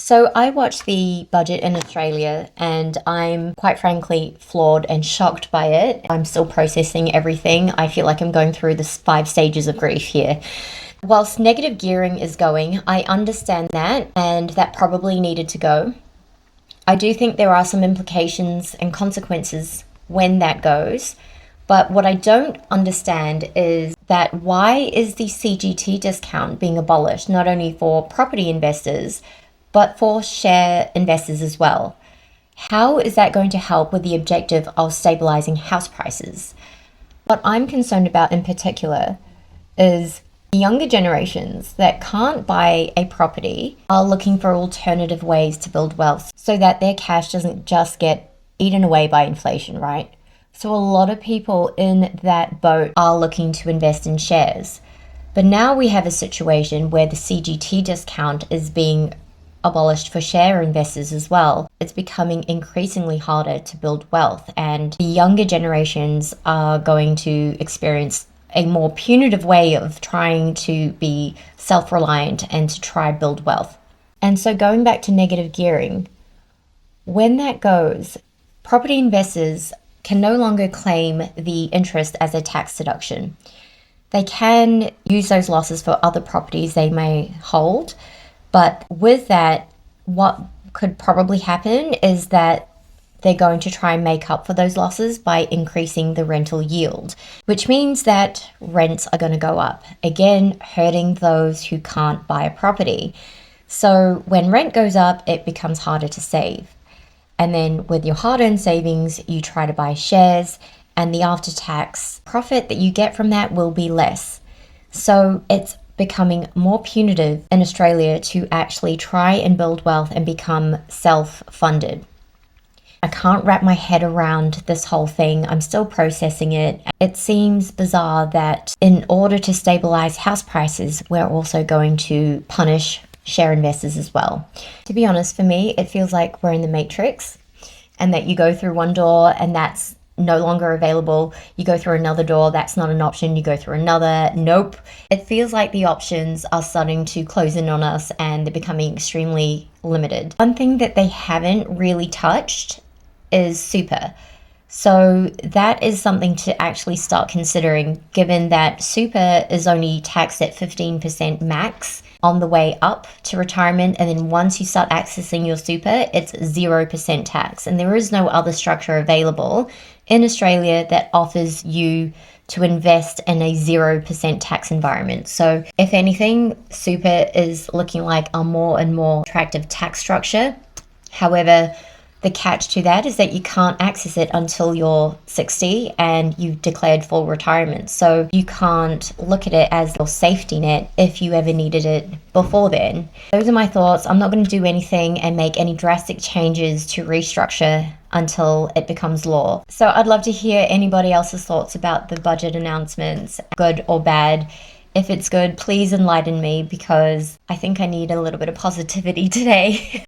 So I watched the budget in Australia and I'm quite frankly flawed and shocked by it. I'm still processing everything. I feel like I'm going through the 5 stages of grief here. Whilst negative gearing is going, I understand that and that probably needed to go. I do think there are some implications and consequences when that goes. But what I don't understand is that why is the CGT discount being abolished, not only for property investors, but for share investors as well? How is that going to help with the objective of stabilizing house prices? What I'm concerned about in particular is the younger generations that can't buy a property are looking for alternative ways to build wealth so that their cash doesn't just get eaten away by inflation, right? So a lot of people in that boat are looking to invest in shares. But now we have a situation where the CGT discount is being abolished for share investors as well. It's becoming increasingly harder to build wealth, and the younger generations are going to experience a more punitive way of trying to be self-reliant and to try build wealth. And so going back to negative gearing, when that goes, property investors can no longer claim the interest as a tax deduction. They can use those losses for other properties they may hold, but with that, what could probably happen is that they're going to try and make up for those losses by increasing the rental yield, which means that rents are going to go up, again, hurting those who can't buy a property. So when rent goes up, it becomes harder to save. And then with your hard-earned savings, you try to buy shares, and the after-tax profit that you get from that will be less. So it's becoming more punitive in Australia to actually try and build wealth and become self-funded. I can't wrap my head around this whole thing. I'm still processing it. It seems bizarre that in order to stabilize house prices, we're also going to punish share investors as well. To be honest, for me, it feels like we're in the Matrix and that you go through one door and that's no longer available. You go through another door, that's not an option. You go through another, nope. It feels like the options are starting to close in on us and they're becoming extremely limited. One thing that they haven't really touched is super. So that is something to actually start considering, given that super is only taxed at 15% max on the way up to retirement. And then once you start accessing your super, it's 0% tax. And there is no other structure available in Australia that offers you to invest in a 0% tax environment. So if anything, super is looking like a more and more attractive tax structure. However, the catch to that is that you can't access it until you're 60 and you've declared full retirement. So you can't look at it as your safety net if you ever needed it before then. Those are my thoughts. I'm not going to do anything and make any drastic changes to restructure until it becomes law. So I'd love to hear anybody else's thoughts about the budget announcements, good or bad. If it's good, please enlighten me because I think I need a little bit of positivity today.